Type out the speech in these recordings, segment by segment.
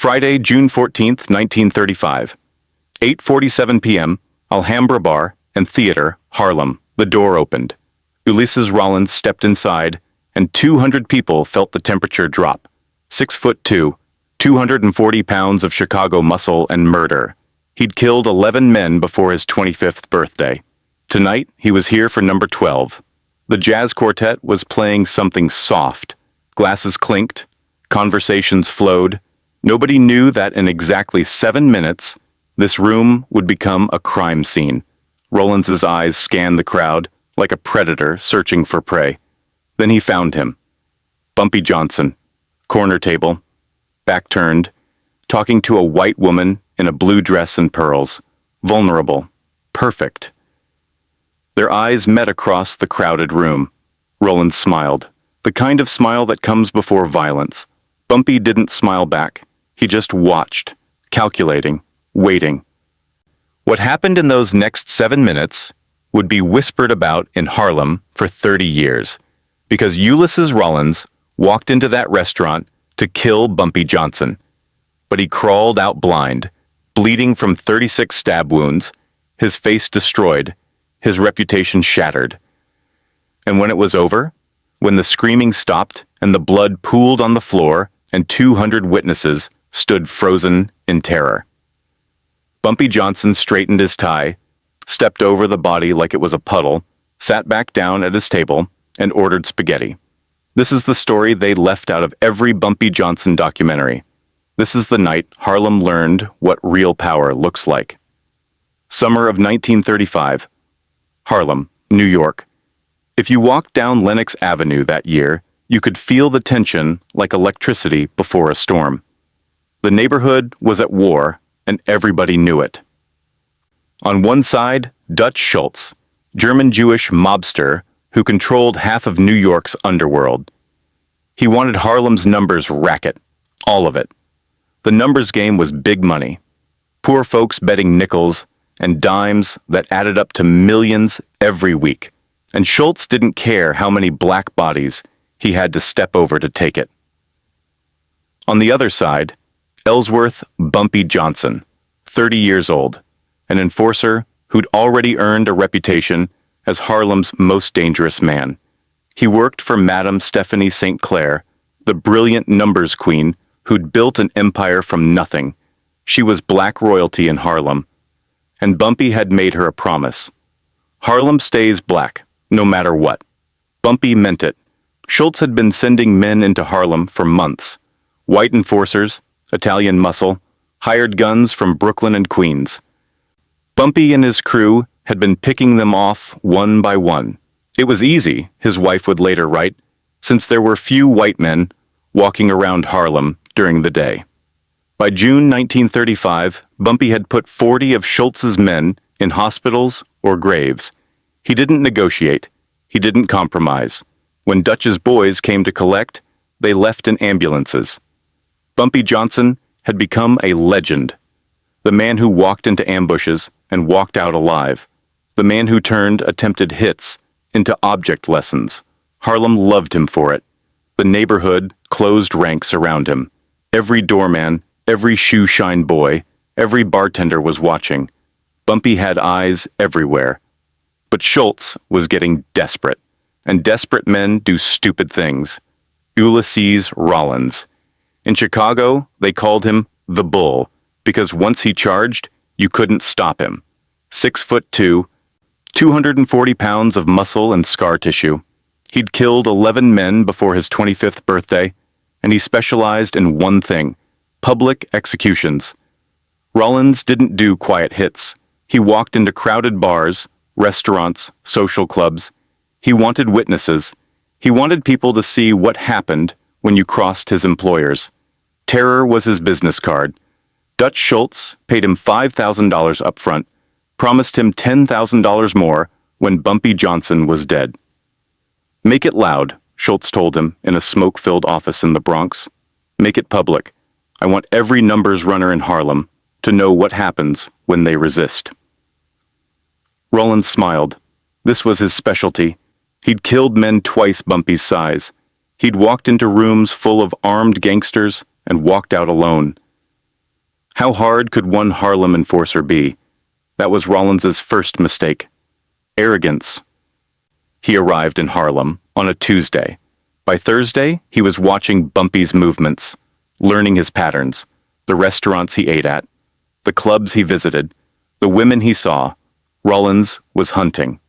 Friday, June 14th, 1935. 8:47 p.m., Alhambra Bar and Theater, Harlem. The door opened. Ulysses Rollins stepped inside, and 200 people felt the temperature drop. 6'2", 240 pounds of Chicago muscle and murder. He'd killed 11 men before his 25th birthday. Tonight, he was here for number 12. The jazz quartet was playing something soft. Glasses clinked. Conversations flowed. Nobody knew that in exactly 7 minutes, this room would become a crime scene. Rollins's eyes scanned the crowd like a predator searching for prey. Then he found him. Bumpy Johnson, corner table, back turned, talking to a white woman in a blue dress and pearls. Vulnerable. Perfect. Their eyes met across the crowded room. Rollins smiled, the kind of smile that comes before violence. Bumpy didn't smile back. He just watched, calculating, waiting. What happened in those next 7 minutes would be whispered about in Harlem for 30 years, because Ulysses Rollins walked into that restaurant to kill Bumpy Johnson. But he crawled out blind, bleeding from 36 stab wounds, his face destroyed, his reputation shattered. And when it was over, when the screaming stopped and the blood pooled on the floor and 200 witnesses stood frozen in terror, Bumpy Johnson straightened his tie, stepped over the body like it was a puddle, sat back down at his table, and ordered spaghetti. This is the story they left out of every Bumpy Johnson documentary. This is the night Harlem learned what real power looks like. Summer of 1935. Harlem, New York. If you walked down Lenox Avenue that year, you could feel the tension like electricity before a storm. The neighborhood was at war, and everybody knew it. On one side, Dutch Schultz, German-Jewish mobster who controlled half of New York's underworld. He wanted Harlem's numbers racket, all of it. The numbers game was big money. Poor folks betting nickels and dimes that added up to millions every week. And Schultz didn't care how many black bodies he had to step over to take it. On the other side, Ellsworth Bumpy Johnson, 30 years old, an enforcer who'd already earned a reputation as Harlem's most dangerous man. He worked for Madame Stephanie St. Clair, the brilliant numbers queen who'd built an empire from nothing. She was black royalty in Harlem, and Bumpy had made her a promise. Harlem stays black, no matter what. Bumpy meant it. Schultz had been sending men into Harlem for months. White enforcers, Italian muscle, hired guns from Brooklyn and Queens. Bumpy and his crew had been picking them off one by one. It was easy, his wife would later write, since there were few white men walking around Harlem during the day. By June 1935, Bumpy had put 40 of Schultz's men in hospitals or graves. He didn't negotiate. He didn't compromise. When Dutch's boys came to collect, they left in ambulances. Bumpy Johnson had become a legend. The man who walked into ambushes and walked out alive. The man who turned attempted hits into object lessons. Harlem loved him for it. The neighborhood closed ranks around him. Every doorman, every shoe-shine boy, every bartender was watching. Bumpy had eyes everywhere. But Schultz was getting desperate, and desperate men do stupid things. Ulysses Rollins. In Chicago, they called him the Bull, because once he charged, you couldn't stop him. 6'2", 240 pounds of muscle and scar tissue. He'd killed 11 men before his 25th birthday, and he specialized in one thing: public executions. Rollins didn't do quiet hits. He walked into crowded bars, restaurants, social clubs. He wanted witnesses. He wanted people to see what happened when you crossed his employers. Terror was his business card. Dutch Schultz paid him $5,000 up front, promised him $10,000 more when Bumpy Johnson was dead. "Make it loud," Schultz told him in a smoke-filled office in the Bronx. "Make it public. I want every numbers runner in Harlem to know what happens when they resist." Rollins smiled. This was his specialty. He'd killed men twice Bumpy's size. He'd walked into rooms full of armed gangsters and walked out alone. How hard could one Harlem enforcer be? That was Rollins's first mistake. Arrogance. He arrived in Harlem on a Tuesday. By Thursday, he was watching Bumpy's movements, learning his patterns, the restaurants he ate at, the clubs he visited, the women he saw. Rollins was hunting.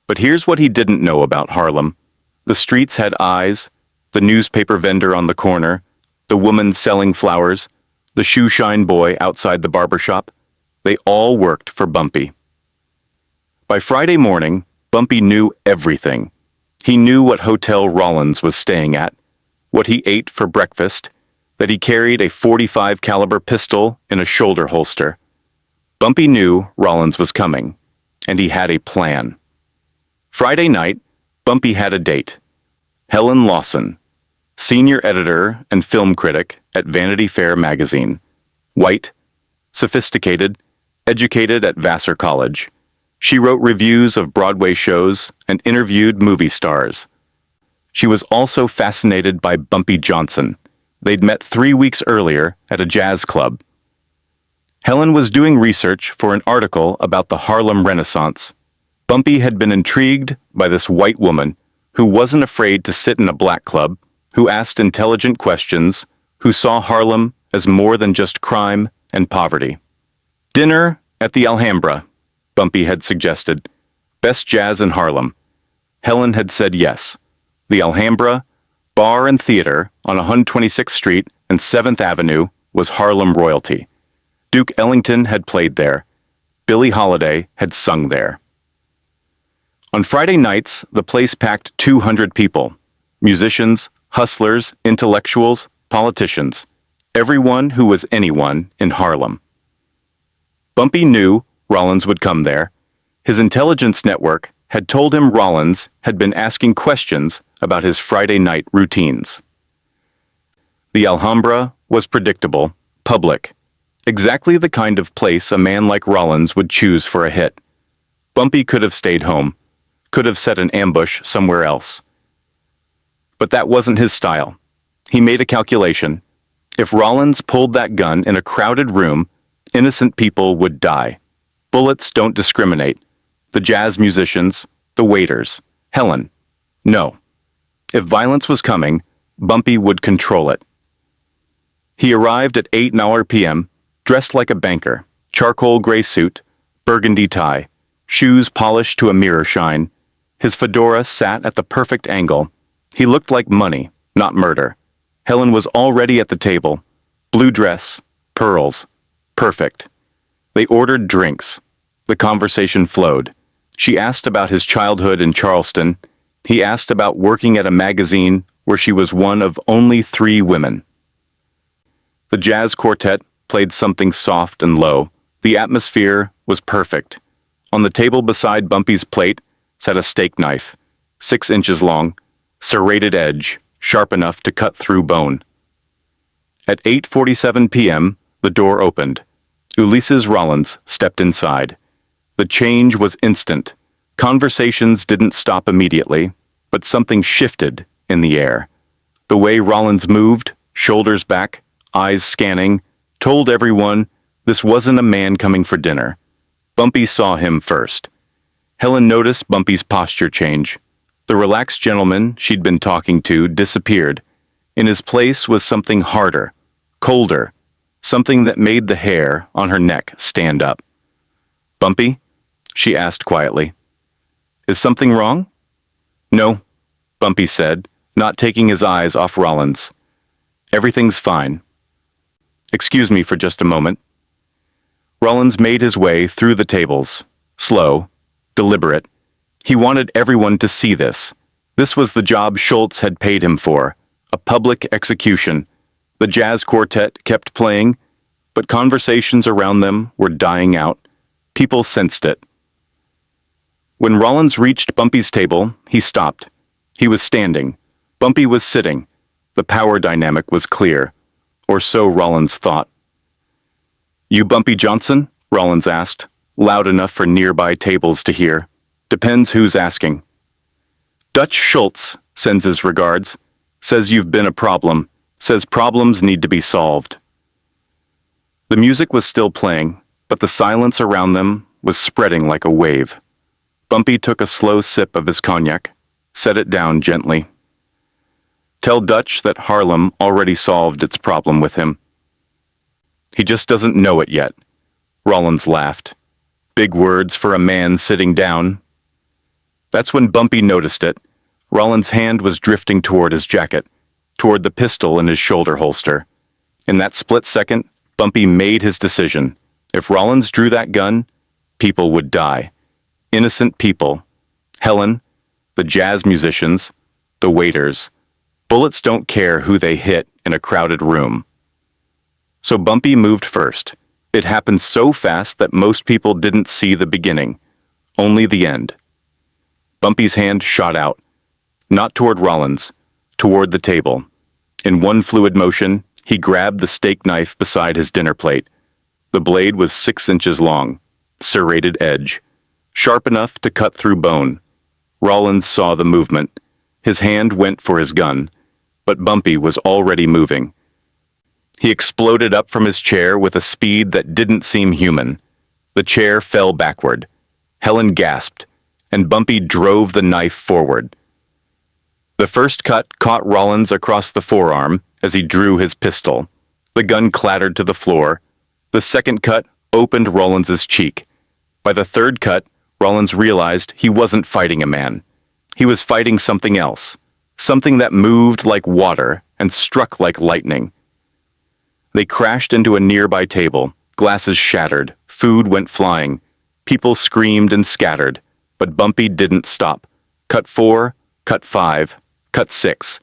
But here's what he didn't know about Harlem. The streets had eyes, the newspaper vendor on the corner, the woman selling flowers, the shoeshine boy outside the barber shop. They all worked for Bumpy. By Friday morning, Bumpy knew everything. He knew what hotel Rollins was staying at, what he ate for breakfast, that he carried a .45 caliber pistol in a shoulder holster. Bumpy knew Rollins was coming, and he had a plan. Friday night, Bumpy had a date. Helen Lawson, senior editor and film critic at Vanity Fair magazine. White, sophisticated, educated at Vassar College. She wrote reviews of Broadway shows and interviewed movie stars. She was also fascinated by Bumpy Johnson. They'd met 3 weeks earlier at a jazz club. Helen was doing research for an article about the Harlem Renaissance. Bumpy had been intrigued by this white woman who wasn't afraid to sit in a black club, who asked intelligent questions, who saw Harlem as more than just crime and poverty. Dinner at the Alhambra, Bumpy had suggested. Best jazz in Harlem. Helen had said yes. The Alhambra, bar and theater on 126th Street and 7th Avenue, was Harlem royalty. Duke Ellington had played there. Billie Holiday had sung there. On Friday nights, the place packed 200 people. Musicians, hustlers, intellectuals, politicians. Everyone who was anyone in Harlem. Bumpy knew Rollins would come there. His intelligence network had told him Rollins had been asking questions about his Friday night routines. The Alhambra was predictable, public, exactly the kind of place a man like Rollins would choose for a hit. Bumpy could have stayed home, could have set an ambush somewhere else. But that wasn't his style. He made a calculation. If Rollins pulled that gun in a crowded room, innocent people would die. Bullets don't discriminate. The jazz musicians, the waiters, Helen. No. If violence was coming, Bumpy would control it. He arrived at 8:00 p.m., dressed like a banker, charcoal gray suit, burgundy tie, shoes polished to a mirror shine. His fedora sat at the perfect angle. He looked like money, not murder. Helen was already at the table. Blue dress, pearls. Perfect. They ordered drinks. The conversation flowed. She asked about his childhood in Charleston. He asked about working at a magazine where she was one of only 3 women. The jazz quartet played something soft and low. The atmosphere was perfect. On the table beside Bumpy's plate sat a steak knife, 6 inches long, serrated edge, sharp enough to cut through bone. At 8:47 p.m., the door opened. Ulysses Rollins stepped inside. The change was instant. Conversations didn't stop immediately, but something shifted in the air. The way Rollins moved, shoulders back, eyes scanning, told everyone this wasn't a man coming for dinner. Bumpy saw him first. Helen noticed Bumpy's posture change. The relaxed gentleman she'd been talking to disappeared. In his place was something harder, colder, something that made the hair on her neck stand up. "Bumpy?" she asked quietly. "Is something wrong?" "No," Bumpy said, not taking his eyes off Rollins. "Everything's fine." "Excuse me for just a moment." Rollins made his way through the tables, slow, deliberate. He wanted everyone to see this. This was the job Schultz had paid him for, a public execution. The jazz quartet kept playing, but conversations around them were dying out. People sensed it. When Rollins reached Bumpy's table, he stopped. He was standing. Bumpy was sitting. The power dynamic was clear, or so Rollins thought. "You Bumpy Johnson?" Rollins asked, loud enough for nearby tables to hear. "Depends who's asking." "Dutch Schultz sends his regards. Says you've been a problem. Says problems need to be solved." The music was still playing, but the silence around them was spreading like a wave. Bumpy took a slow sip of his cognac, set it down gently. Tell Dutch that Harlem already solved its problem with him. He just doesn't know it yet. Rollins laughed. Big words for a man sitting down. That's when Bumpy noticed it. Rollins' hand was drifting toward his jacket, toward the pistol in his shoulder holster. In that split second, Bumpy made his decision. If Rollins drew that gun, people would die. Innocent people. Helen, the jazz musicians, the waiters. Bullets don't care who they hit in a crowded room. So Bumpy moved first. It happened so fast that most people didn't see the beginning, only the end. Bumpy's hand shot out, not toward Rollins, toward the table. In one fluid motion, he grabbed the steak knife beside his dinner plate. The blade was 6 inches long, serrated edge, sharp enough to cut through bone. Rollins saw the movement. His hand went for his gun, but Bumpy was already moving. He exploded up from his chair with a speed that didn't seem human. The chair fell backward. Helen gasped, and Bumpy drove the knife forward. The first cut caught Rollins across the forearm as he drew his pistol. The gun clattered to the floor. The second cut opened Rollins's cheek. By the third cut, Rollins realized he wasn't fighting a man. He was fighting something else, something that moved like water and struck like lightning. They crashed into a nearby table. Glasses shattered. Food went flying. People screamed and scattered. But Bumpy didn't stop. Cut 4, cut 5, cut 6.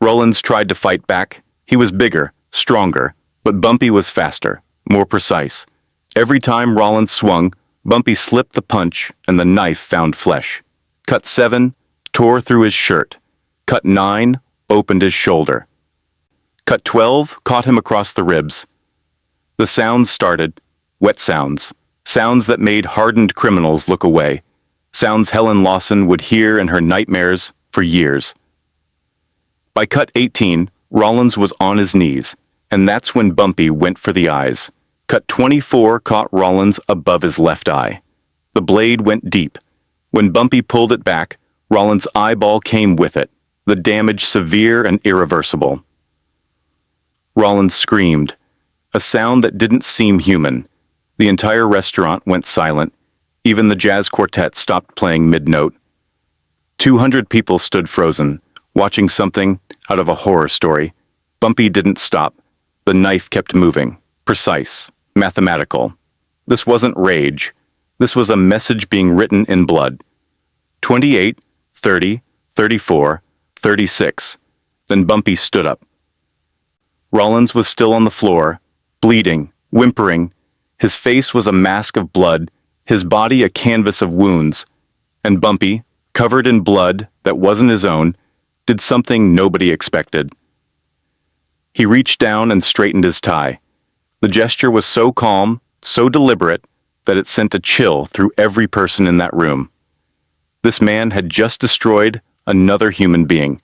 Rollins tried to fight back. He was bigger, stronger, but Bumpy was faster, more precise. Every time Rollins swung, Bumpy slipped the punch and the knife found flesh. Cut 7 tore through his shirt. Cut 9 opened his shoulder. Cut 12 caught him across the ribs. The sounds started, wet sounds, sounds that made hardened criminals look away, sounds Helen Lawson would hear in her nightmares for years. By cut 18, Rollins was on his knees, and that's when Bumpy went for the eyes. Cut 24 caught Rollins above his left eye. The blade went deep. When Bumpy pulled it back, Rollins' eyeball came with it, the damage severe and irreversible. Rollins screamed, a sound that didn't seem human. The entire restaurant went silent. Even the jazz quartet stopped playing mid-note. 200 people stood frozen, watching something out of a horror story. Bumpy didn't stop. The knife kept moving, precise, mathematical. This wasn't rage. This was a message being written in blood. 28, 30, 34, 36. Then Bumpy stood up. Rollins was still on the floor, bleeding, whimpering. His face was a mask of blood, his body a canvas of wounds. And Bumpy, covered in blood that wasn't his own, did something nobody expected. He reached down and straightened his tie. The gesture was so calm, so deliberate, that it sent a chill through every person in that room. This man had just destroyed another human being,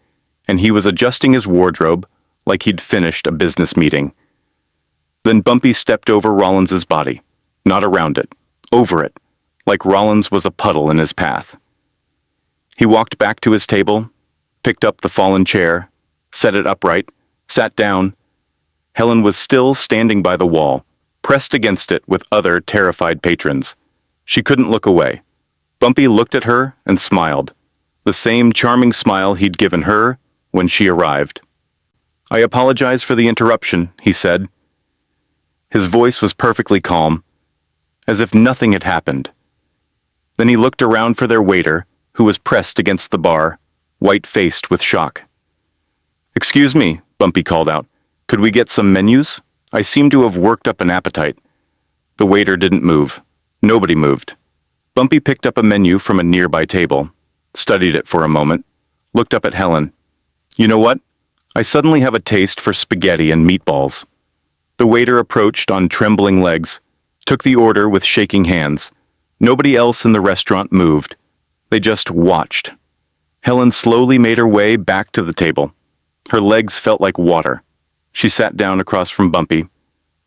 and he was adjusting his wardrobe like he'd finished a business meeting. Then Bumpy stepped over Rollins's body, not around it, over it, like Rollins was a puddle in his path. He walked back to his table, picked up the fallen chair, set it upright, sat down. Helen was still standing by the wall, pressed against it with other terrified patrons. She couldn't look away. Bumpy looked at her and smiled, the same charming smile he'd given her when she arrived. "I apologize for the interruption," he said. His voice was perfectly calm, as if nothing had happened. Then he looked around for their waiter, who was pressed against the bar, white-faced with shock. "Excuse me," Bumpy called out. "Could we get some menus? I seem to have worked up an appetite." The waiter didn't move. Nobody moved. Bumpy picked up a menu from a nearby table, studied it for a moment, looked up at Helen. "You know what? I suddenly have a taste for spaghetti and meatballs." The waiter approached on trembling legs, took the order with shaking hands. Nobody else in the restaurant moved. They just watched. Helen slowly made her way back to the table. Her legs felt like water. She sat down across from Bumpy.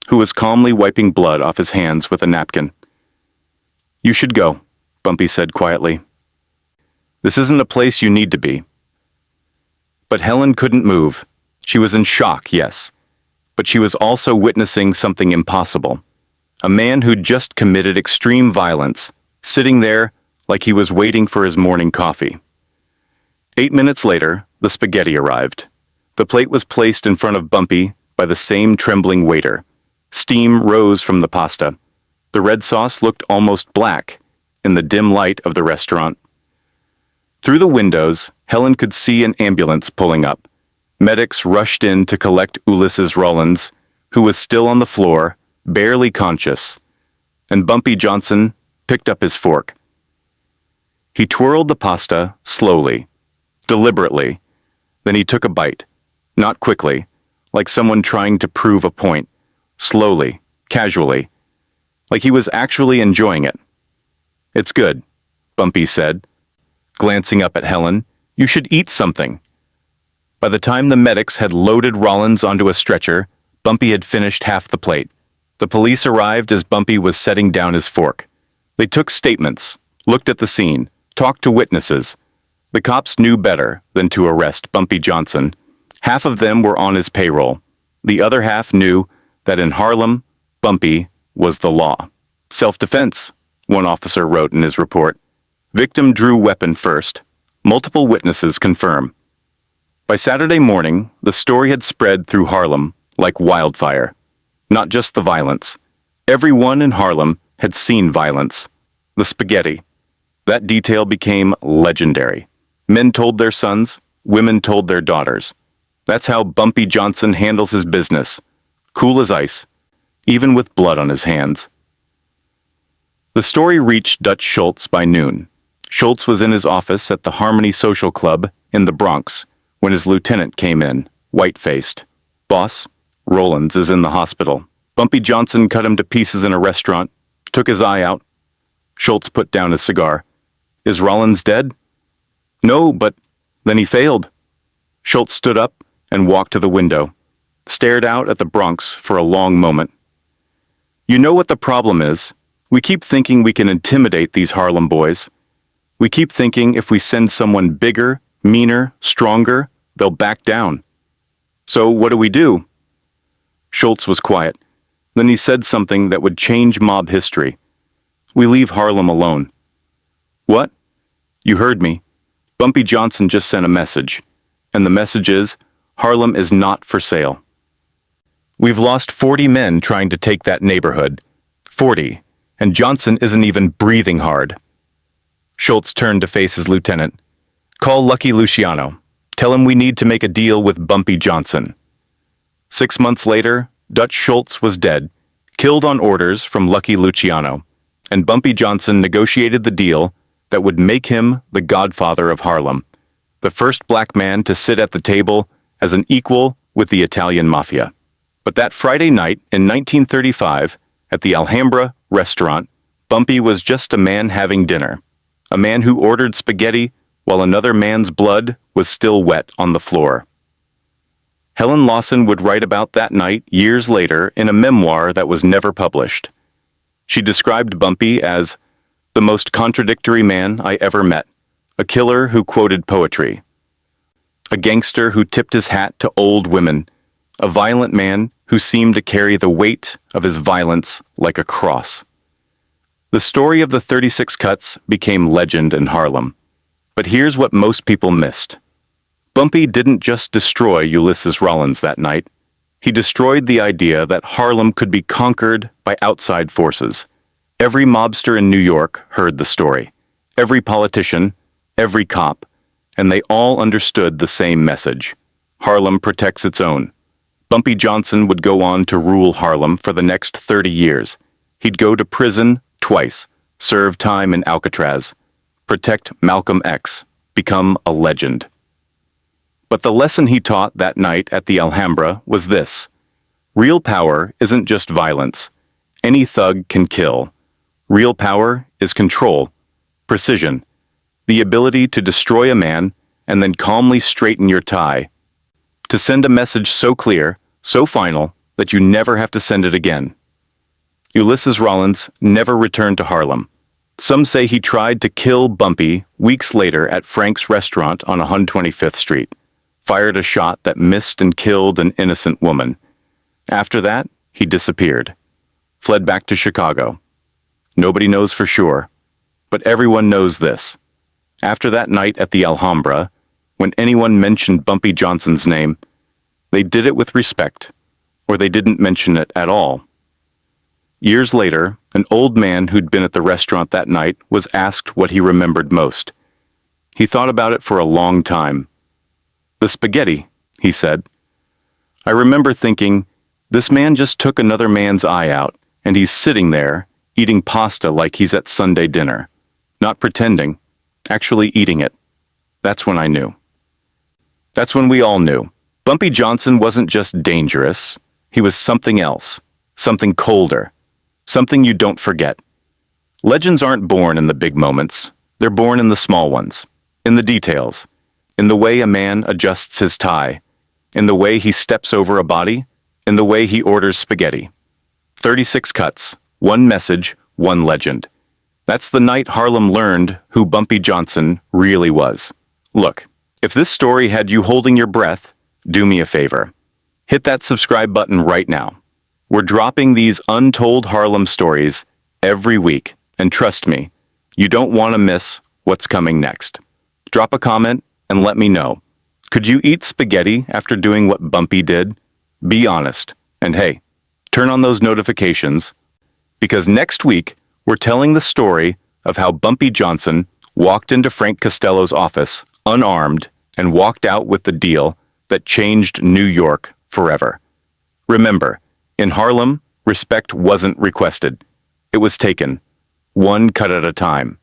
who was calmly wiping blood off his hands with a napkin. "You should go," Bumpy said quietly. "This isn't a place you need to be." But Helen couldn't move. She was in shock, yes, but she was also witnessing something impossible. A man who'd just committed extreme violence, sitting there like he was waiting for his morning coffee. 8 minutes later, the spaghetti arrived. The plate was placed in front of Bumpy by the same trembling waiter. Steam rose from the pasta. The red sauce looked almost black in the dim light of the restaurant. Through the windows, Helen could see an ambulance pulling up. Medics rushed in to collect Ulysses Rollins, who was still on the floor, barely conscious, and Bumpy Johnson picked up his fork. He twirled the pasta slowly, deliberately. Then he took a bite, not quickly, like someone trying to prove a point, slowly, casually, like he was actually enjoying it. "It's good," Bumpy said, glancing up at Helen. "You should eat something." By the time the medics had loaded Rollins onto a stretcher, Bumpy had finished half the plate. The police arrived as Bumpy was setting down his fork. They took statements, looked at the scene, talked to witnesses. The cops knew better than to arrest Bumpy Johnson. Half of them were on his payroll. The other half knew that in Harlem, Bumpy was the law. "Self-defense," one officer wrote in his report. Victim drew weapon first. Multiple witnesses confirm. By Saturday morning, the story had spread through Harlem like wildfire. Not just the violence. Everyone in Harlem had seen violence. The spaghetti. That detail became legendary. Men told their sons, women told their daughters. That's how Bumpy Johnson handles his business. Cool as ice, even with blood on his hands. The story reached Dutch Schultz by noon. Schultz was in his office at the Harmony Social Club in the Bronx when his lieutenant came in, white-faced. "Boss, Rollins is in the hospital. Bumpy Johnson cut him to pieces in a restaurant, took his eye out." Schultz put down his cigar. "Is Rollins dead?" "No, but then he failed." Schultz stood up and walked to the window, stared out at the Bronx for a long moment. "You know what the problem is? We keep thinking we can intimidate these Harlem boys. We keep thinking if we send someone bigger, meaner, stronger, they'll back down. So what do?" Schultz was quiet. Then he said something that would change mob history. "We leave Harlem alone." "What?" "You heard me. Bumpy Johnson just sent a message. And the message is, Harlem is not for sale. We've lost 40 men trying to take that neighborhood. 40. And Johnson isn't even breathing hard." Schultz turned to face his lieutenant. "Call Lucky Luciano. Tell him we need to make a deal with Bumpy Johnson." 6 months later, Dutch Schultz was dead, killed on orders from Lucky Luciano, and Bumpy Johnson negotiated the deal that would make him the godfather of Harlem, the first black man to sit at the table as an equal with the Italian mafia. But that Friday night in 1935, at the Alhambra restaurant, Bumpy was just a man having dinner, a man who ordered spaghetti while another man's blood was still wet on the floor. Helen Lawson would write about that night years later in a memoir that was never published. She described Bumpy as the most contradictory man I ever met, a killer who quoted poetry, a gangster who tipped his hat to old women, a violent man who seemed to carry the weight of his violence like a cross. The story of the 36 cuts became legend in Harlem. But here's what most people missed. Bumpy didn't just destroy Ulysses Rollins that night. He destroyed the idea that Harlem could be conquered by outside forces. Every mobster in New York heard the story. Every politician, every cop, and they all understood the same message. Harlem protects its own. Bumpy Johnson would go on to rule Harlem for the next 30 years. He'd go to prison twice, serve time in Alcatraz, protect Malcolm X, become a legend. But the lesson he taught that night at the Alhambra was this: real power isn't just violence. Any thug can kill. Real power is control, precision, the ability to destroy a man and then calmly straighten your tie, to send a message so clear, so final, that you never have to send it again. Ulysses Rollins never returned to Harlem. Some say he tried to kill Bumpy weeks later at Frank's restaurant on 125th Street, fired a shot that missed and killed an innocent woman. After that, he disappeared, fled back to Chicago. Nobody knows for sure, but everyone knows this. After that night at the Alhambra, when anyone mentioned Bumpy Johnson's name, they did it with respect, or they didn't mention it at all. Years later, an old man who'd been at the restaurant that night was asked what he remembered most. He thought about it for a long time. "The spaghetti," he said. "I remember thinking, this man just took another man's eye out, and he's sitting there, eating pasta like he's at Sunday dinner. Not pretending, actually eating it. That's when I knew." That's when we all knew. Bumpy Johnson wasn't just dangerous. He was something else, something colder, something you don't forget. Legends aren't born in the big moments. They're born in the small ones, in the details, in the way a man adjusts his tie, in the way he steps over a body, in the way he orders spaghetti. 36 cuts, one message, one legend. That's the night Harlem learned who Bumpy Johnson really was. Look, if this story had you holding your breath, do me a favor. Hit that subscribe button right now. We're dropping these untold Harlem stories every week, and trust me, you don't want to miss what's coming next. Drop a comment and let me know. Could you eat spaghetti after doing what Bumpy did? Be honest. And hey, turn on those notifications, because next week we're telling the story of how Bumpy Johnson walked into Frank Costello's office unarmed and walked out with the deal that changed New York forever. Remember, in Harlem, respect wasn't requested. It was taken, one cut at a time.